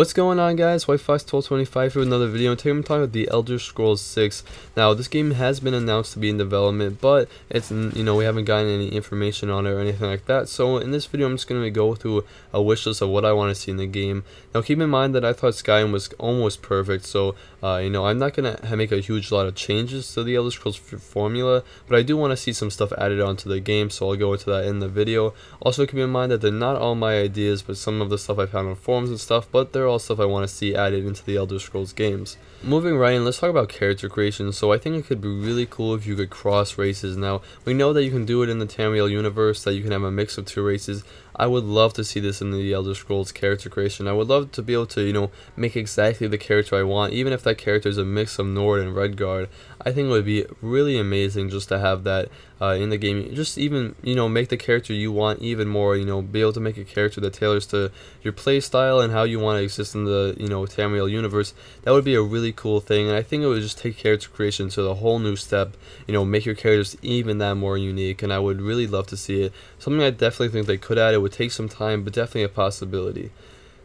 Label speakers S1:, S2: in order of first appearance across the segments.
S1: What's going on, guys? WhiteFox1225 here with another video, and today I'm talking about the Elder Scrolls 6. Now, this game has been announced to be in development, but it's, we haven't gotten any information on it or anything like that. So in this video, I'm just going to go through a wish list of what I want to see in the game. Now, keep in mind that I thought Skyrim was almost perfect, so I'm not going to make a huge lot of changes to the Elder Scrolls formula, but I do want to see some stuff added onto the game, so I'll go into that in the video. Also, keep in mind that they're not all my ideas, but some of the stuff I found on forums and stuff, but they're all stuff I want to see added into the Elder Scrolls games. Moving right in, let's talk about character creation. So I think it could be really cool if you could cross races. Now, we know that you can do it in the Tamriel universe, that you can have a mix of two races. I would love to see this in the Elder Scrolls character creation. I would love to be able to, make exactly the character I want, even if that character is a mix of Nord and Redguard. I think it would be really amazing just to have that in the game. Just even, make the character you want even more, be able to make a character that tailors to your play style and how you want to exist in the, Tamriel universe. That would be a really cool thing, and I think it would just take character creation to the whole new step, make your characters even that more unique, and I would really love to see it. Something I definitely think they could add. It would take some time, but definitely a possibility.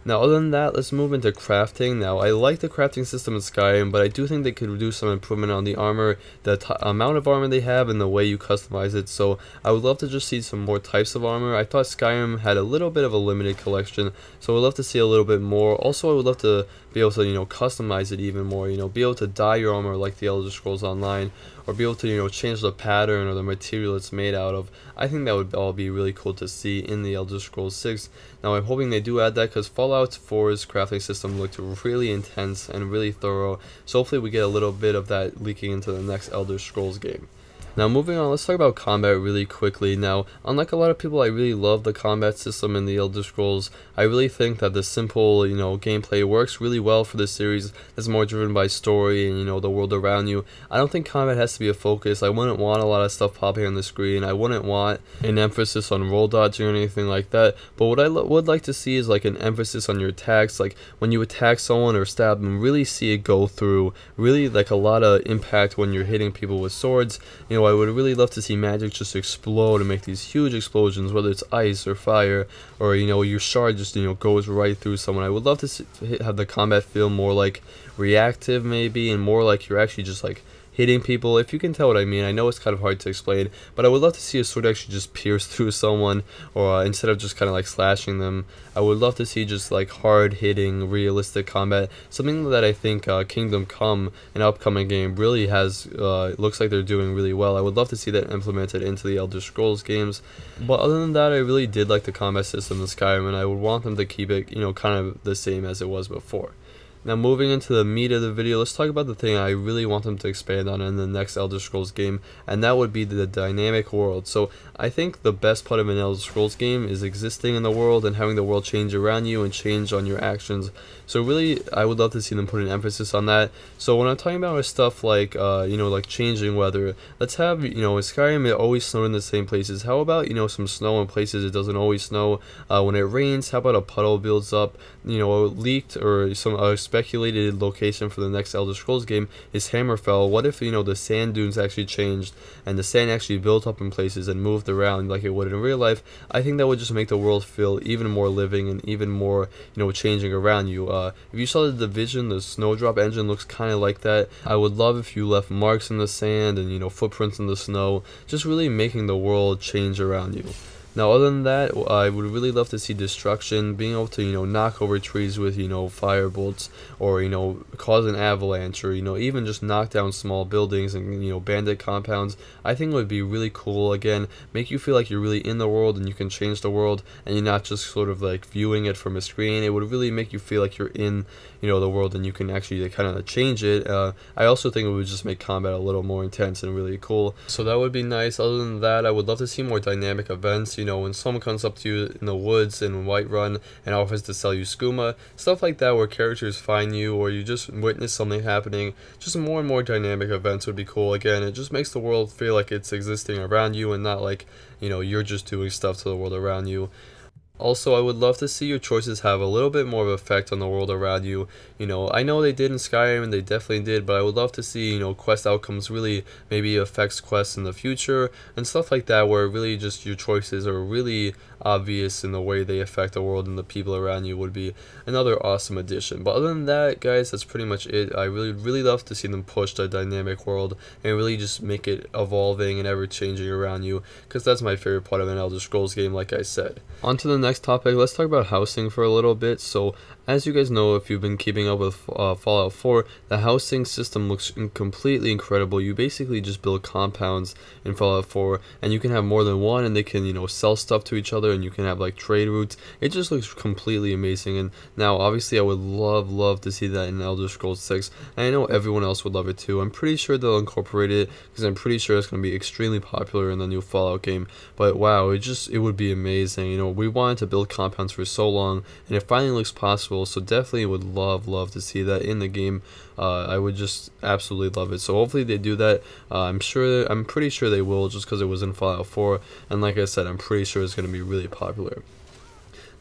S1: Now, other than that, let's move into crafting. Now, I like the crafting system in Skyrim, but I do think they could do some improvement on the armor, the amount of armor they have, and the way you customize it. So, I would love to just see some more types of armor. I thought Skyrim had a little bit of a limited collection, so I would love to see a little bit more. Also, I would love to be able to, customize it even more. Be able to dye your armor like the Elder Scrolls Online, or be able to, change the pattern or the material it's made out of. I think that would all be really cool to see in the Elder Scrolls 6. Now, I'm hoping they do add that, because Fallout 4's crafting system looked really intense and really thorough, so hopefully we get a little bit of that leaking into the next Elder Scrolls game. Now, moving on, let's talk about combat really quickly. Now, unlike a lot of people, I really love the combat system in the Elder Scrolls. I really think that the simple, gameplay works really well for this series that's more driven by story and, the world around you. I don't think combat has to be a focus. I wouldn't want a lot of stuff popping on the screen. I wouldn't want an emphasis on roll dodging or anything like that. But what I would like to see is like an emphasis on your attacks. Like when you attack someone or stab them, really see it go through. Really like a lot of impact when you're hitting people with swords. I would really love to see magic just explode and make these huge explosions, whether it's ice or fire, or your shard just goes right through someone. I would love to have the combat feel more like reactive maybe, and more like you're actually just like hitting people, if you can tell what I mean. I know it's kind of hard to explain, but I would love to see a sword actually just pierce through someone, or instead of just kind of like slashing them. I would love to see just like hard hitting, realistic combat, something that I think Kingdom Come, an upcoming game, really has, looks like they're doing really well. I would love to see that implemented into the Elder Scrolls games. But other than that, I really did like the combat system in Skyrim, and I would want them to keep it, kind of the same as it was before. Now, moving into the meat of the video, let's talk about the thing I really want them to expand on in the next Elder Scrolls game, and that would be the dynamic world. So I think the best part of an Elder Scrolls game is existing in the world and having the world change around you and change on your actions. So really, I would love to see them put an emphasis on that. So when I'm talking about stuff like, like changing weather, let's have, in Skyrim it always snowed in the same places. How about, some snow in places it doesn't always snow? When it rains, how about a puddle builds up? Leaked or some speculated location for the next Elder Scrolls game is Hammerfell. What if, the sand dunes actually changed and the sand actually built up in places and moved around like it would in real life? I think that would just make the world feel even more living and even more, changing around you. If you saw the Division, the Snowdrop engine looks kind of like that. I would love if you left marks in the sand and, footprints in the snow, just really making the world change around you. Now, other than that, I would really love to see destruction, being able to, knock over trees with, fire bolts, or, cause an avalanche, or, even just knock down small buildings and, bandit compounds. I think it would be really cool. Again, make you feel like you're really in the world and you can change the world, and you're not just sort of like viewing it from a screen. It would really make you feel like you're in, the world, and you can actually kind of change it. I also think it would just make combat a little more intense and really cool. So that would be nice. Other than that, I would love to see more dynamic events. When someone comes up to you in the woods in Whiterun and offers to sell you skooma, stuff like that, where characters find you or you just witness something happening. Just more and more dynamic events would be cool. Again, it just makes the world feel like it's existing around you and not like, you're just doing stuff to the world around you. Also, I would love to see your choices have a little bit more of an effect on the world around you. You know, I know they did in Skyrim, and they definitely did, but I would love to see, you know, quest outcomes really maybe affects quests in the future and stuff like that, where really just your choices are really obvious in the way they affect the world and the people around you would be another awesome addition. But other than that, guys, that's pretty much it. I really love to see them push the dynamic world and really just make it evolving and ever changing around you, because that's my favorite part of an Elder Scrolls game, like I said. On to the next topic. Let's talk about housing for a little bit. So as you guys know, if you've been keeping up with Fallout 4, the housing system looks completely incredible. You basically just build compounds in Fallout 4, and you can have more than one, and they can, you know, sell stuff to each other, and you can have like trade routes. It just looks completely amazing. And now obviously I would love to see that in Elder Scrolls 6, and I know everyone else would love it too. I'm pretty sure they'll incorporate it, because I'm pretty sure it's going to be extremely popular in the new Fallout game. But wow, it would be amazing. You know, we wanted to build compounds for so long, and it finally looks possible. So definitely would love to see that in the game. I would just absolutely love it. So hopefully they do that. I'm pretty sure they will, just because it was in Fallout 4, and like I said, I'm pretty sure it's going to be really popular.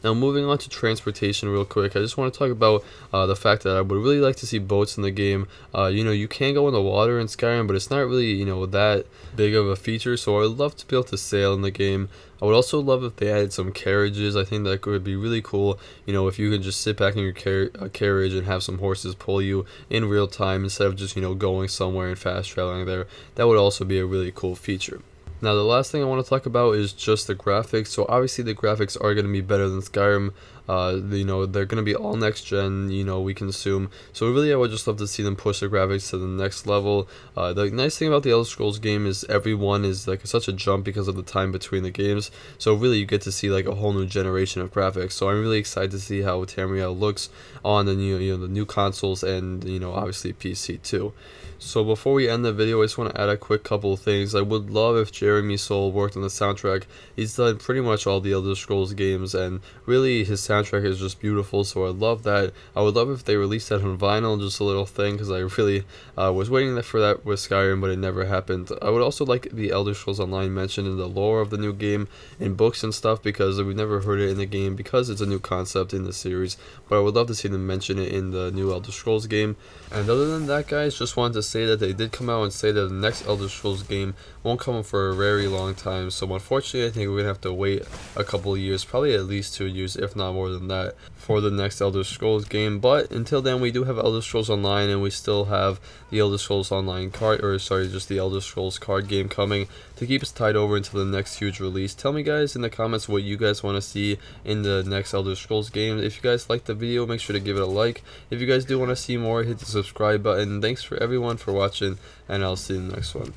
S1: Now moving on to transportation real quick, I just want to talk about the fact that I would really like to see boats in the game. You know, you can go in the water in Skyrim, but it's not really, you know, that big of a feature, so I would love to be able to sail in the game. I would also love if they added some carriages. I think that could be really cool, you know, if you could just sit back in your carriage and have some horses pull you in real time instead of just, you know, going somewhere and fast traveling there. That would also be a really cool feature. Now the last thing I want to talk about is just the graphics. So obviously the graphics are going to be better than Skyrim. You know, they're going to be all next gen, you know, we can assume. So really I would just love to see them push the graphics to the next level. The nice thing about the Elder Scrolls game is everyone is like such a jump because of the time between the games. So really you get to see like a whole new generation of graphics. So I'm really excited to see how Tamriel looks on the new consoles, and, you know, obviously PC too. So before we end the video, I just want to add a quick couple of things. I would love if Jeremy Soule worked on the soundtrack. He's done pretty much all the Elder Scrolls games, and really his soundtrack is just beautiful, so I love that. I would love if they released that on vinyl, just a little thing, because I really was waiting for that with Skyrim, but it never happened. I would also like the Elder Scrolls Online mentioned in the lore of the new game, in books and stuff, because we've never heard it in the game, because it's a new concept in the series, but I would love to see them mention it in the new Elder Scrolls game. And other than that, guys, just wanted to say that they did come out and say that the next Elder Scrolls game won't come for a very long time, so unfortunately I think we're gonna have to wait a couple of years, probably at least 2 years, if not more than that, for the next Elder Scrolls game. But until then, we do have Elder Scrolls Online, and we still have the Elder Scrolls Online card, or sorry, just the Elder Scrolls card game coming to keep us tied over until the next huge release. Tell me guys in the comments what you guys want to see in the next Elder Scrolls game. If you guys liked the video, make sure to give it a like. If you guys do want to see more, hit the subscribe button. Thanks for everyone for watching, and I'll see you in the next one.